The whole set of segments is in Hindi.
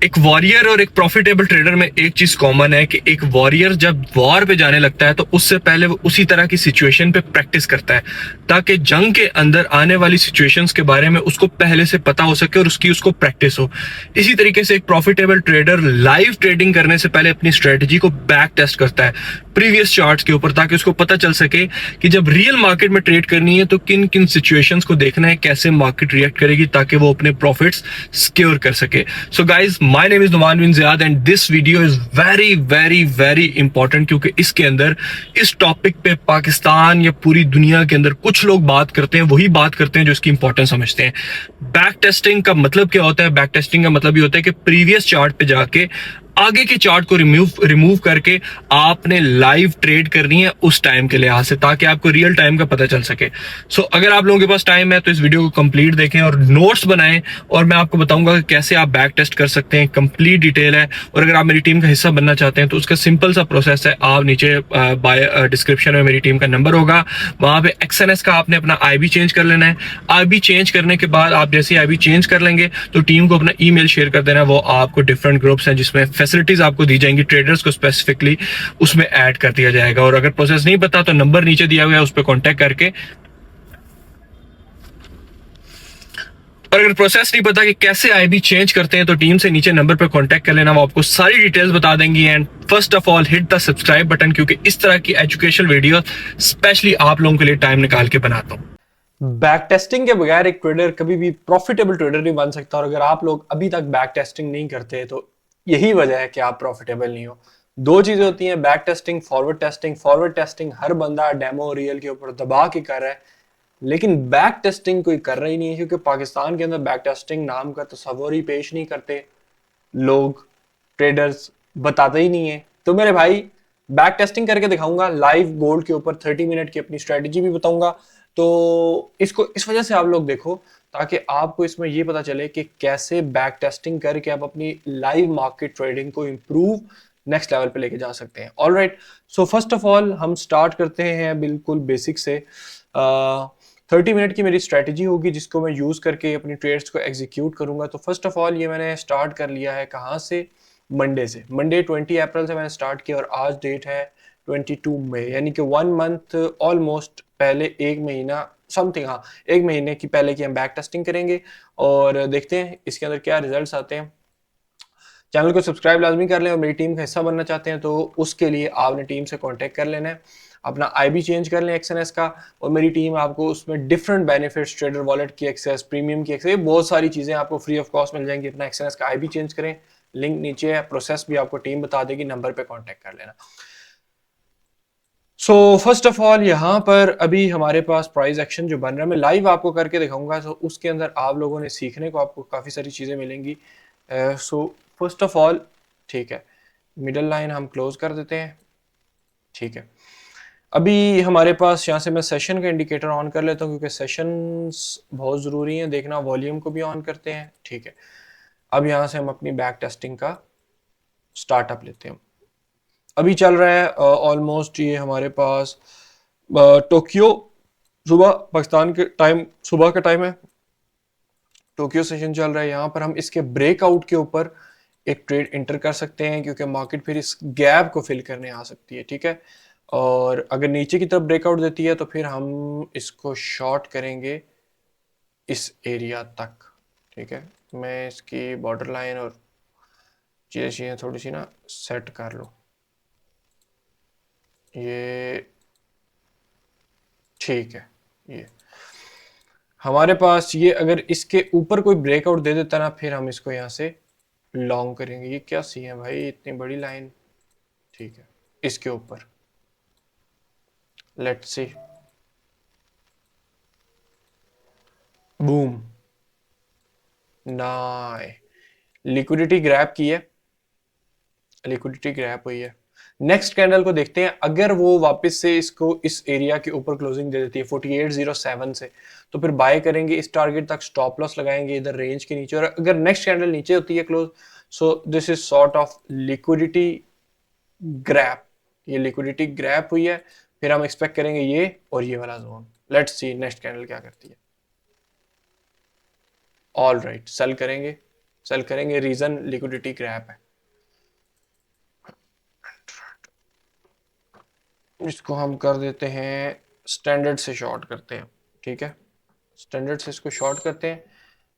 एक वॉरियर और एक प्रॉफिटेबल ट्रेडर में एक चीज कॉमन है कि एक वॉरियर जब वॉर पे जाने लगता है तो उससे पहले वो उसी तरह की सिचुएशन पे प्रैक्टिस करता है ताकि जंग के अंदर आने वाली सिचुएशंस के बारे में उसको पहले से पता हो सके और उसको प्रैक्टिस हो। इसी तरीके से एक प्रॉफिटेबल ट्रेडर लाइव ट्रेडिंग करने से पहले अपनी स्ट्रेटजी को बैक टेस्ट करता है प्रीवियस चार्ट्स के ऊपर, ताकि उसको पता चल सके कि जब रियल मार्केट में ट्रेड करनी है तो किन किन सिचुएशंस को देखना है, कैसे मार्केट रिएक्ट करेगी, ताकि वो अपने प्रॉफिट्स सिक्योर कर सके। So guys, my name is Numan bin Ziyad and this video is very very very important, क्योंकि इसके अंदर इस टॉपिक पे पाकिस्तान या पूरी दुनिया के अंदर कुछ लोग बात करते हैं, वही बात करते हैं जो इसकी इंपॉर्टेंस समझते हैं। बैक टेस्टिंग का मतलब क्या होता है? बैक टेस्टिंग का मतलब ये होता है कि प्रीवियस चार्ट पे जाके आगे के चार्ट को रिमूव करके आपने लाइव ट्रेड करनी है उस टाइम के लिहाज से, ताकि आपको रियल टाइम का पता चल सके। सो अगर आप लोगों के पास टाइम है तो इस वीडियो को कंप्लीट देखें और नोट्स बनाएं, और मैं आपको बताऊंगा कि कैसे आप बैक टेस्ट कर सकते हैं। कंप्लीट डिटेल है, और अगर आप मेरी टीम का हिस्सा बनना चाहते हैं तो उसका सिंपल सा प्रोसेस है। आप नीचे डिस्क्रिप्शन में मेरी टीम का नंबर होगा, वहां पे XNS का आपने अपना IB चेंज कर लेना है। IB चेंज करने के बाद आप जैसे IB चेंज कर लेंगे तो टीम को अपना ईमेल शेयर कर देना, वो आपको डिफरेंट ग्रुप्स हैं जिसमें फैसिलिटीज आपको दी जाएंगी, ट्रेडर्स को स्पेसिफिकली उसमें ऐड कर दिया जाएगा। और अगर प्रोसेस नहीं पता तो नंबर नीचे दिया हुआ है, उस पर कॉन्टेक्ट करके, और अगर प्रोसेस नहीं पता कि कैसे IB चेंज करते हैं तो टीम से नीचे नंबर पर कांटेक्ट कर लेना, वो आपको सारी डिटेल्स बता देंगी। And first of all hit the subscribe button, क्योंकि इस तरह की एजुकेशनल वीडियो स्पेशली आप लोगों के लिए टाइम निकाल के बनाता हूँ। बैक टेस्टिंग के बगैर एक ट्रेडर कभी भी प्रॉफिटेबल ट्रेडर नहीं बन सकता। और अगर आप लोग अभी तक बैक टेस्टिंग नहीं करते तो यही वजह है कि आप प्रॉफिटेबल नहीं हो। दो चीजें होती हैं, back testing, forward testing. Forward testing हर बंदा डेमो रियल के ऊपर दबा के कर रहा है, लेकिन बैक टेस्टिंग कोई कर रहा ही नहीं है, क्योंकि पाकिस्तान के अंदर बैक टेस्टिंग नाम का तस्वर ही पेश नहीं करते लोग, ट्रेडर्स बताते ही नहीं है। तो मेरे भाई, बैक टेस्टिंग करके दिखाऊंगा लाइव गोल्ड के ऊपर, 30 मिनट की अपनी स्ट्रेटजी भी बताऊंगा। तो इसको इस वजह से आप लोग देखो, ताकि आपको इसमें ये पता चले कि कैसे बैक टेस्टिंग करके आप अपनी लाइव मार्केट ट्रेडिंग को इंप्रूव नेक्स्ट लेवल पे लेके जा सकते हैं। Alright, so first of all हम स्टार्ट करते हैं बिल्कुल बेसिक से। 30 मिनट की मेरी स्ट्रेटजी होगी जिसको मैं यूज करके अपनी ट्रेड्स को एग्जीक्यूट करूंगा। तो फर्स्ट ऑफ ऑल ये मैंने स्टार्ट कर लिया है कहाँ से? मंडे से। मंडे 20 अप्रैल से मैंने स्टार्ट किया और आज डेट है 22 मई, यानी कि 1 मंथ ऑलमोस्ट पहले, एक महीना समथिंग, हाँ एक महीने की पहले की हम बैक टेस्टिंग करेंगे और देखते हैं इसके अंदर क्या रिजल्ट्स आते हैं। चैनल को सब्सक्राइब लाजमी कर लें, और मेरी टीम का हिस्सा बनना चाहते हैं तो उसके लिए आपने टीम से कांटेक्ट कर लेना है। अपना IB चेंज कर लें XNS का, और मेरी टीम आपको उसमें डिफरेंट बेनिफिट्स, ट्रेडर वॉलेट की एक्सेस, प्रीमियम की एक्सेस, बहुत सारी चीज़ें आपको फ्री ऑफ कॉस्ट मिल जाएंगी। अपना XNS का IB चेंज करें, लिंक नीचे है, प्रोसेस भी आपको टीम बता देगी, नंबर पे कांटेक्ट कर लेना। सो फर्स्ट ऑफ ऑल यहाँ पर अभी हमारे पास प्राइस एक्शन जो बन रहा है, मैं लाइव आपको करके दिखाऊंगा। तो उसके अंदर आप लोगों ने सीखने को आपको काफ़ी सारी चीज़ें मिलेंगी। सो फर्स्ट ऑफ ऑल, ठीक है, मिडल लाइन हम क्लोज कर देते हैं। ठीक है, अभी हमारे पास यहाँ से मैं सेशन का इंडिकेटर ऑन कर लेता हूँ, क्योंकि सेशंस बहुत ज़रूरी है देखना। वॉल्यूम को भी ऑन करते हैं। ठीक है, अब यहाँ से हम अपनी बैक टेस्टिंग का स्टार्टअप लेते हैं। अभी चल रहा है ऑलमोस्ट ये हमारे पास टोक्यो, सुबह पाकिस्तान के टाइम, सुबह का टाइम है, टोक्यो सेशन चल रहा है। यहाँ पर हम इसके ब्रेकआउट के ऊपर एक ट्रेड इंटर कर सकते हैं, क्योंकि मार्केट फिर इस गैप को फिल करने आ सकती है। ठीक है, और अगर नीचे की तरफ ब्रेकआउट देती है तो फिर हम इसको शॉर्ट करेंगे इस एरिया तक। ठीक है, मैं इसकी बॉर्डर लाइन और चीज़ें थोड़ी सी ना सेट कर लो। ये ठीक है, ये हमारे पास ये अगर इसके ऊपर कोई ब्रेकआउट दे देता ना, फिर हम इसको यहाँ से लॉन्ग करेंगे। ये क्या सी है भाई, इतनी बड़ी लाइन। ठीक है, इसके ऊपर लेट्स सी, बूम, नाइ, लिक्विडिटी ग्रैब की है, लिक्विडिटी ग्रैब हुई है। नेक्स्ट कैंडल को देखते हैं, अगर वो वापस से इसको इस एरिया के ऊपर क्लोजिंग दे देती है 4807 से, तो फिर बाय करेंगे, इस टारगेट तक स्टॉप लॉस लगाएंगे इधर रेंज के नीचे। और अगर नेक्स्ट कैंडल नीचे होती है close, so this is sort of liquidity grab, ये लिक्विडिटी ग्रैप हुई है। फिर हम एक्सपेक्ट करेंगे ये और ये वाला zone. Let's see next candle क्या करती है। ऑल राइट, सेल करेंगे, सेल करेंगे, रीजन लिक्विडिटी क्रैप है। इसको हम कर देते हैं स्टैंडर्ड से शॉर्ट करते हैं, ठीक है, स्टैंडर्ड से इसको शॉर्ट करते हैं।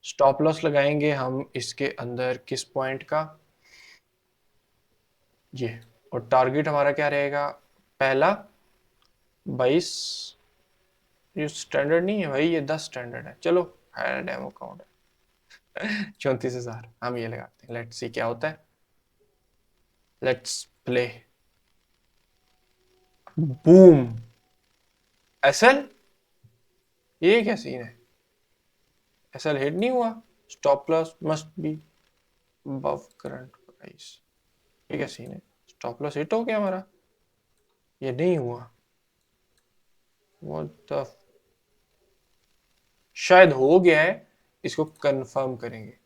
स्टॉप लॉस लगाएंगे हम इसके अंदर किस पॉइंट का, ये, और टारगेट हमारा क्या रहेगा, पहला 22, ये स्टैंडर्ड नहीं है भाई, ये 10 स्टैंडर्ड है, चलो है डेमो काउंट है 34,000 हम ये लगाते हैं, लेट्स सी क्या होता है, लेट्स प्ले। बूम, एसएल, ये क्या सीन है, एसएल हिट नहीं हुआ, stop loss must be above current price, ये क्या सीन है, स्टॉप लॉस हिट हो गया हमारा, ये नहीं हुआ, व्हाट द, शायद हो गया है, इसको कंफर्म करेंगे।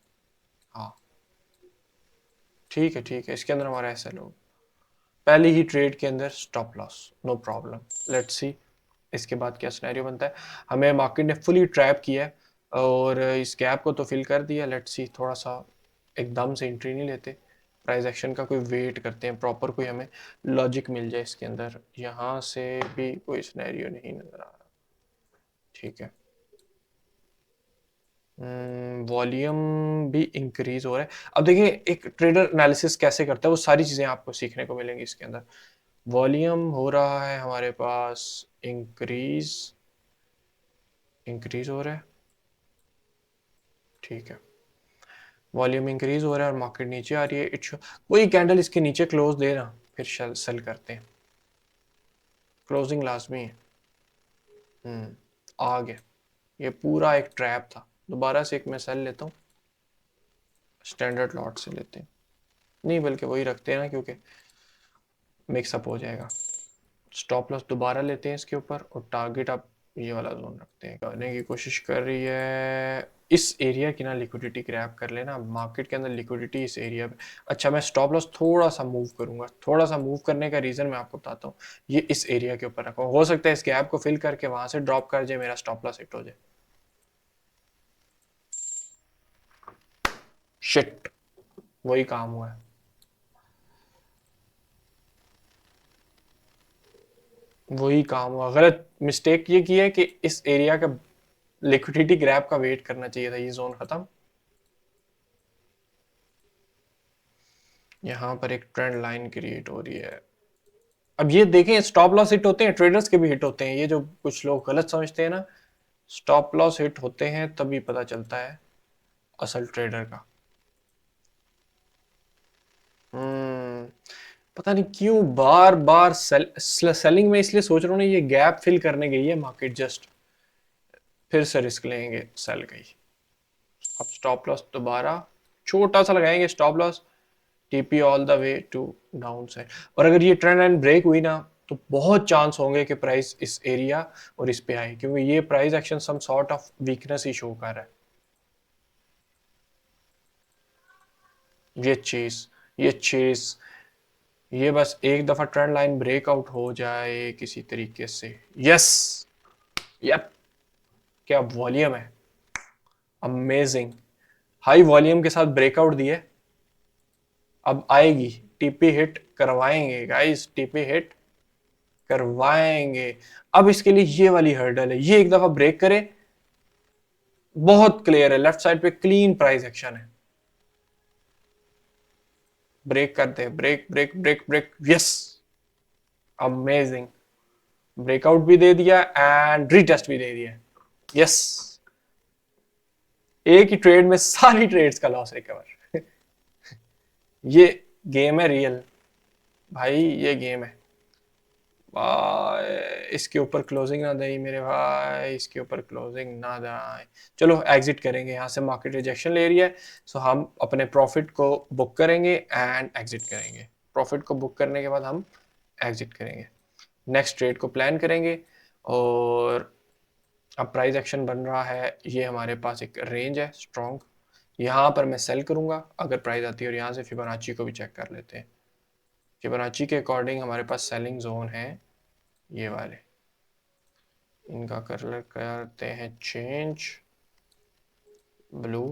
हाँ ठीक है ठीक है, इसके अंदर हमारा एसएल हो, पहली ही ट्रेड के अंदर stop loss, no problem. Let's see इसके बाद क्या सिनेरियो बनता है। हमें मार्केट ने फुली ट्रैप किया है और इस गैप को तो फिल कर दिया। लेट्स सी, थोड़ा सा एकदम से एंट्री नहीं लेते, प्राइस एक्शन का कोई वेट करते हैं, प्रॉपर कोई हमें लॉजिक मिल जाए इसके अंदर। यहाँ से भी कोई सिनेरियो नहीं नजर आ रहा, ठीक है। वॉल्यूम भी इंक्रीज हो रहा है। अब देखिए एक ट्रेडर एनालिसिस कैसे करता है, वो सारी चीजें आपको सीखने को मिलेंगी इसके अंदर। वॉल्यूम हो रहा है हमारे पास इंक्रीज, इंक्रीज हो रहा है, ठीक है, वॉल्यूम इंक्रीज हो रहा है और मार्केट नीचे आ रही है। इट्स कोई कैंडल इसके नीचे क्लोज दे ना, फिर सेल करते हैं, क्लोजिंग लाजमी है। आ गया, ये पूरा एक ट्रैप था। दोबारा से एक मैं सेल लेता हूँ, स्टैंडर्ड लॉट से लेते हैं, नहीं बल्कि वही रखते हैं ना, क्योंकि मिक्सअप हो जाएगा। स्टॉप लॉस दोबारा लेते हैं इसके ऊपर और टारगेट आप ये वाला जोन रखते हैं। करने की कोशिश कर रही है इस एरिया की ना, लिक्विडिटी ग्रैब कर लेना मार्केट के अंदर, लिक्विडिटी इस एरिया पे। अच्छा मैं स्टॉप लॉस थोड़ा सा मूव करूंगा, थोड़ा सा मूव करने का रीजन मैं आपको बताता हूँ। ये इस एरिया के ऊपर रखो, हो सकता है इस गैप को फिल करके वहां से ड्रॉप कर जाए, मेरा स्टॉप लॉस हिट हो जाए। शिट, वही काम हुआ है, वही काम हुआ, गलत मिस्टेक ये की है कि इस एरिया का लिक्विडिटी ग्रैब का वेट करना चाहिए था, ये जोन खत्म। यहाँ पर एक ट्रेंड लाइन क्रिएट हो रही है। अब ये देखें, स्टॉप लॉस हिट होते हैं, ट्रेडर्स के भी हिट होते हैं, ये जो कुछ लोग गलत समझते हैं ना, स्टॉप लॉस हिट होते हैं तभी पता चलता है असल ट्रेडर का। हम्म, पता नहीं क्यों बार बार सेलिंग में इसलिए सोच रहा हूँ ना, ये गैप फिल करने गई है मार्केट, जस्ट फिर से रिस्क लेंगे, सेल गई। अब स्टॉप लॉस दोबारा छोटा सा लगाएंगे, stop loss TP all the way to down side. और अगर ये ट्रेंड लाइन ब्रेक हुई ना, तो बहुत चांस होंगे कि प्राइस इस एरिया और इस पे आए, क्योंकि ये price action some sort of weakness ही शो कर रहा है। ये चीज, ये चीज, ये बस एक दफा ट्रेंड लाइन ब्रेकआउट हो जाए किसी तरीके से। यस, यप, क्या वॉल्यूम है, अमेजिंग, हाई वॉल्यूम के साथ ब्रेकआउट दिए। अब आएगी, टीपी हिट करवाएंगे गाइस, टीपी हिट करवाएंगे। अब इसके लिए ये वाली हर्डल है, ये एक दफा ब्रेक करे, बहुत क्लियर है, लेफ्ट साइड पे क्लीन प्राइस एक्शन है। ब्रेक करते हैं, break break break break, yes, amazing, breakout भी दे दिया एंड रीटेस्ट भी दे दिया, यस। एक ही ट्रेड में सारी ट्रेड्स का लॉस रिकवर ये गेम है रियल भाई, ये गेम है भाई। इसके ऊपर क्लोजिंग ना दे मेरे भाई, इसके ऊपर क्लोजिंग ना दे। चलो एग्जिट करेंगे यहाँ से, मार्केट रिजेक्शन ले रही है, सो हम अपने प्रॉफिट को बुक करेंगे एंड एग्जिट करेंगे। प्रॉफिट को बुक करने के बाद हम एग्जिट करेंगे, नेक्स्ट ट्रेड को प्लान करेंगे। और अब प्राइस एक्शन बन रहा है, ये हमारे पास एक रेंज है स्ट्रॉन्ग, यहाँ पर मैं सेल करूंगा अगर प्राइस आती है। और यहाँ से फिबोनाची को भी चेक कर लेते हैं, फिबोनाची के अकॉर्डिंग हमारे पास सेलिंग जोन है ये वाले, इनका कलर करते हैं चेंज, ब्लू,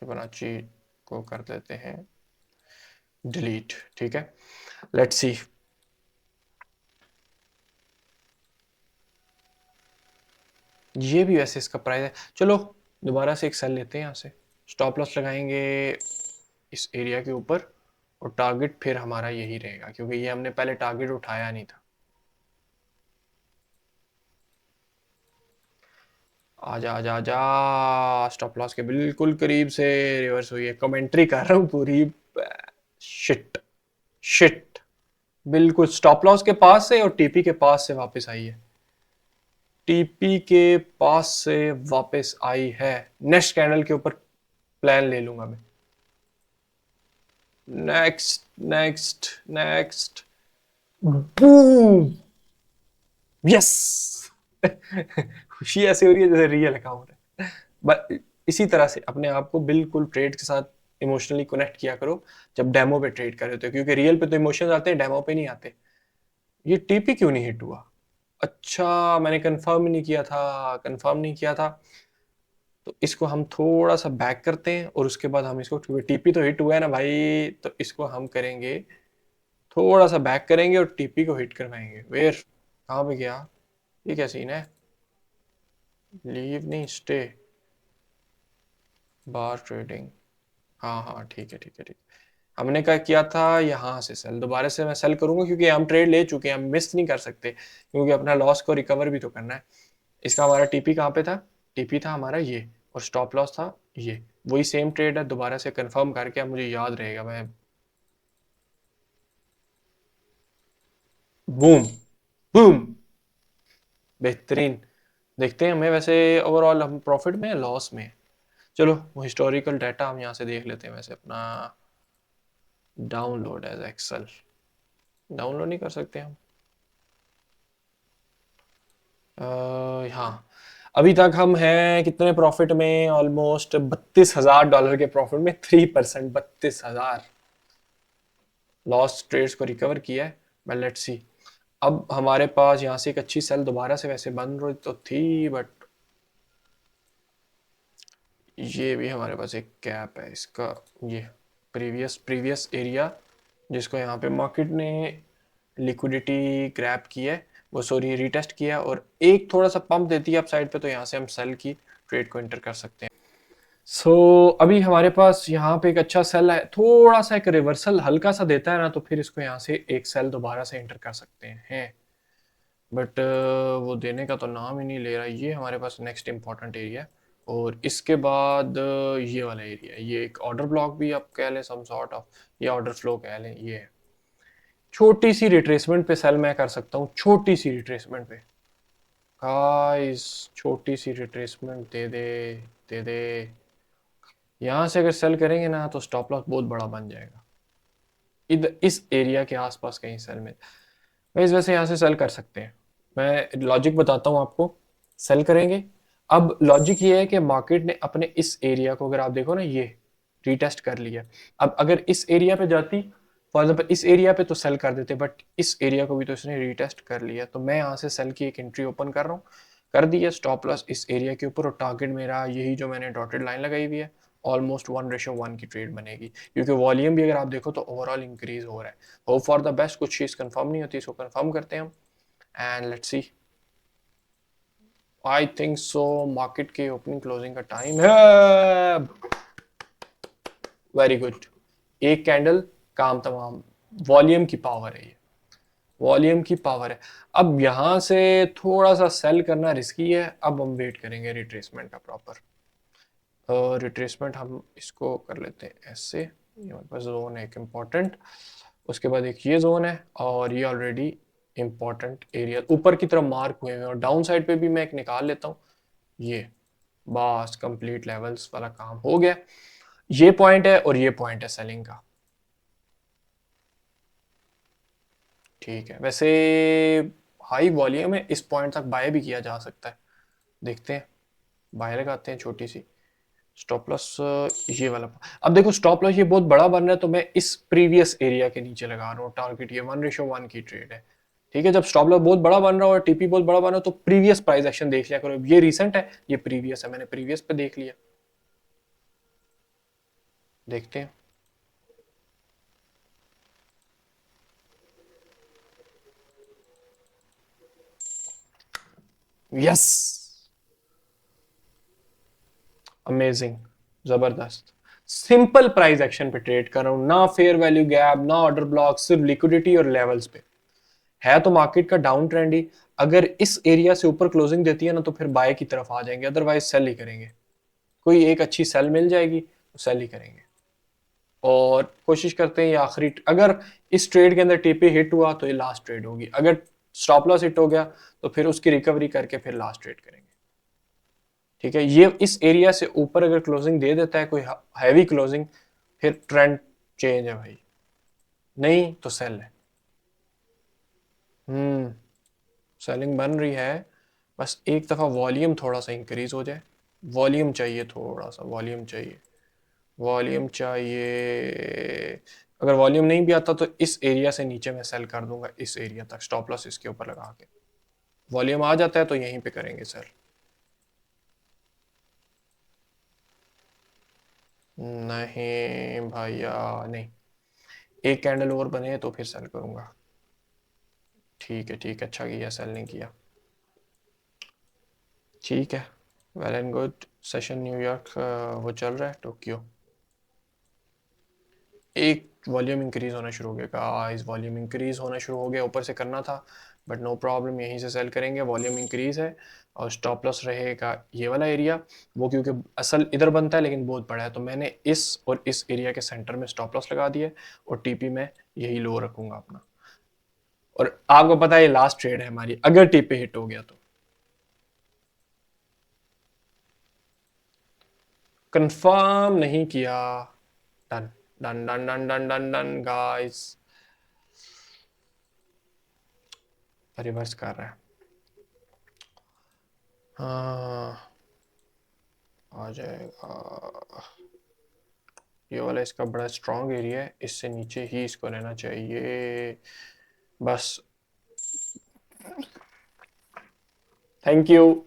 फिबोनाची को कर देते हैं डिलीट। ठीक है, लेट्स सी। ये भी वैसे इसका प्राइस है। चलो दोबारा से एक सेल लेते हैं, यहाँ से स्टॉप लॉस लगाएंगे इस एरिया के ऊपर, और टारगेट फिर हमारा यही रहेगा क्योंकि ये हमने पहले टारगेट उठाया नहीं था। आजा आजा आजा, स्टॉप लॉस के बिल्कुल करीब से रिवर्स हुई है। कमेंट्री कर रहा हूँ पूरी। शिट शिट, बिल्कुल स्टॉप लॉस के पास से और टीपी के पास से वापस आई है। टीपी के पास से वापस आई है। नेक्स्ट कैंडल के ऊपर प्लान ले लूंगा मैं। Next next next, boom, yes. खुशी ऐसे हो रही है जैसे रियल अकाउंट है। बट इसी तरह से अपने आप को बिल्कुल ट्रेड के साथ इमोशनली कनेक्ट किया करो जब डेमो पे ट्रेड कर रहे हो, क्योंकि रियल पे तो इमोशंस आते हैं, डेमो पे नहीं आते। ये टीपी क्यों नहीं हिट हुआ? अच्छा, मैंने कंफर्म नहीं किया था, कंफर्म नहीं किया था। तो इसको हम थोड़ा सा बैक करते हैं और उसके बाद हम इसको, क्योंकि टीपी तो हिट हुआ है ना भाई, तो इसको हम करेंगे थोड़ा सा बैक करेंगे और टीपी को हिट करवाएंगे। वेयर, कहाँ पे गया? ये क्या सीन है? लीव नहीं, स्टे, बार ट्रेडिंग। हाँ हाँ ठीक है ठीक है ठीक है। हमने क्या किया था, यहाँ से सेल, दोबारा से मैं सेल करूंगा क्योंकि हम ट्रेड ले चुके हैं, हम मिस नहीं कर सकते क्योंकि अपना लॉस को रिकवर भी तो करना है। इसका हमारा टीपी कहाँ पे था? टीपी था हमारा ये, और स्टॉप लॉस था ये। वही सेम ट्रेड है, दोबारा से कंफर्म करके अब मुझे याद रहेगा। मैं बूम बूम, बेहतरीन। देखते हैं हमें वैसे ओवरऑल हम प्रॉफिट में लॉस में। चलो वो हिस्टोरिकल डाटा हम यहाँ से देख लेते हैं। वैसे अपना डाउनलोड एज एक्सेल डाउनलोड नहीं कर सकते हम। हाँ, अभी तक हम हैं कितने प्रॉफिट में? ऑलमोस्ट $32,000 के प्रॉफिट में, 3%, 32,000। लॉस ट्रेड्स को रिकवर किया है। बट लेट्स सी, अब हमारे पास यहाँ से एक अच्छी सेल दोबारा से वैसे बन रही तो थी, बट ये भी हमारे पास एक कैप है इसका, ये प्रीवियस एरिया जिसको यहाँ पे मार्केट ने लिक्विडिटी ग्रैब की है, वो सॉरी रिटेस्ट किया, और एक थोड़ा सा पंप देती है अप साइड पे, तो यहाँ से हम सेल की ट्रेड को एंटर कर सकते हैं। सो अभी हमारे पास यहाँ पे एक अच्छा सेल है, थोड़ा सा एक रिवर्सल हल्का सा देता है ना, तो फिर इसको यहाँ से एक सेल दोबारा से एंटर कर सकते हैं। बट वो देने का तो नाम ही नहीं ले रहा। ये हमारे पास नेक्स्ट इंपॉर्टेंट एरिया है, और इसके बाद ये वाला एरिया, ये एक ऑर्डर ब्लॉक भी आप कह लें, सम सॉर्ट ऑफ, ये ऑर्डर फ्लो कह लें। ये है छोटी सी रिट्रेसमेंट पे सेल मैं कर सकता हूँ, छोटी सी रिट्रेसमेंट पे गाइस, छोटी सी रिट्रेसमेंट दे दे, दे दे। यहाँ से अगर सेल करेंगे ना तो स्टॉप लॉस बहुत बड़ा बन जाएगा। इधर इस एरिया के आसपास कहीं सेल में इस वैसे यहाँ से सेल कर सकते हैं। मैं लॉजिक बताता हूँ आपको, सेल करेंगे। अब लॉजिक ये है कि मार्केट ने अपने इस एरिया को, अगर आप देखो ना, ये रीटेस्ट कर लिया। अब अगर इस एरिया पे जाती, फॉर एग्जाम्पल इस एरिया पे, तो सेल कर देते, बट इस एरिया को भी तो इसने रीटेस्ट कर लिया, तो मैं यहाँ से सेल की एक एंट्री ओपन कर रहा हूँ, कर दिया। स्टॉप लॉस इस एरिया के ऊपर, और टारगेट मेरा यही जो मैंने डॉटेड लाइन लगाई हुई है, ऑलमोस्ट 1:1 की ट्रेड बनेगी, क्योंकि वॉल्यूम भी अगर आप देखो तो ओवरऑल इंक्रीज हो रहा है। होप फॉर द बेस्ट, कुछ चीज कंफर्म नहीं होती, इसको कंफर्म करते हैं हम, and let's see. I think so market के ओपनिंग क्लोजिंग का टाइम है। वेरी गुड, एक कैंडल, काम तमाम। वॉल्यूम की पावर है ये, वॉल्यूम की पावर है। अब यहां से थोड़ा सा सेल करना रिस्की है, अब हम वेट करेंगे रिट्रेसमेंट का प्रॉपर। रिट्रेसमेंट हम इसको कर लेते हैं ऐसे, ये हमारे पास जोन है एक इम्पॉर्टेंट, उसके बाद एक ये जोन है, और ये ऑलरेडी इंपॉर्टेंट एरिया ऊपर की तरफ मार्क हुए हैं, और डाउन साइड पे भी मैं एक निकाल लेता हूँ। ये बस कंप्लीट लेवल्स वाला काम हो गया। ये पॉइंट है और ये पॉइंट है सेलिंग का। ठीक है, वैसे हाई वॉल्यूम है, इस पॉइंट तक बाय भी किया जा सकता है। देखते हैं, बाय लगाते हैं छोटी सी स्टॉप लॉस, ये वाला। अब देखो स्टॉप लॉस ये बहुत बड़ा बन रहा है, तो मैं इस प्रीवियस एरिया के नीचे लगा रहा हूँ टारगेट। ये 1:1 की ट्रेड है। ठीक है, जब स्टॉप लॉस बहुत बड़ा बन रहा हो और टीपी बहुत बड़ा बन रहा हो, तो प्रीवियस प्राइस एक्शन देख लिया करो। ये रिसेंट है, ये प्रीवियस है, मैंने प्रीवियस पे देख लिया। देखते हैं। यस, अमेजिंग, जबरदस्त। सिंपल प्राइस एक्शन पे ट्रेड कर रहा हूं, ना फेयर वैल्यू गैप, ना ऑर्डर ब्लॉक, सिर्फ लिक्विडिटी और लेवल्स पे है। तो मार्केट का डाउन ट्रेंड ही, अगर इस एरिया से ऊपर क्लोजिंग देती है ना तो फिर बाय की तरफ आ जाएंगे, अदरवाइज सेल ही करेंगे। कोई एक अच्छी सेल मिल जाएगी तो सेल ही करेंगे। और कोशिश करते हैं ये आखिरी, अगर इस ट्रेड के अंदर टीपी हिट हुआ तो ये लास्ट ट्रेड होगी, अगर स्टॉप लॉस हिट हो गया तो फिर उसकी रिकवरी करके फिर लास्ट ट्रेड करेंगे। ठीक है, ये इस एरिया से ऊपर अगर क्लोजिंग दे देता है कोई हैवी क्लोजिंग, फिर ट्रेंड चेंज है भाई, नहीं तो सेल है। सेलिंग बन रही है, बस एक दफ़ा वॉल्यूम थोड़ा सा इंक्रीज हो जाए। वॉल्यूम चाहिए, थोड़ा सा वॉल्यूम चाहिए, वॉल्यूम चाहिए। अगर वॉल्यूम नहीं भी आता तो इस एरिया से नीचे मैं सेल कर दूंगा, इस एरिया तक स्टॉप लॉस इसके ऊपर लगा के। वॉल्यूम आ जाता है तो यहीं पे करेंगे सेल। नहीं भैया नहीं, एक कैंडल और बने तो फिर सेल करूंगा। ठीक है ठीक है, अच्छा किया सेल नहीं किया। ठीक है, well and good. Session New York वो चल रहा है, टोक्यो। एक वॉल्यूम इंक्रीज होना शुरू हो गया गाइस, वॉल्यूम इंक्रीज होना शुरू हो गया, ऊपर से करना था बट नो प्रॉब्लम, यहीं से सेल करेंगे। वॉल्यूम इंक्रीज है और स्टॉप लॉस रहेगा ये वाला एरिया, वो क्योंकि असल इधर बनता है लेकिन बहुत बड़ा है, तो मैंने इस और इस एरिया के सेंटर में स्टॉप लॉस लगा दिया और टीपी में यही लो रखूंगा अपना। और आपको पता है ये लास्ट ट्रेड है हमारी, अगर टीपी हिट हो गया तो। कंफर्म नहीं किया, done done done done done done done guys, reverse कर रहा है। हाँ आ जाएगा, ये वाला इसका बड़ा स्ट्रॉन्ग एरिया है, इससे नीचे ही इसको रहना चाहिए बस। Thank you.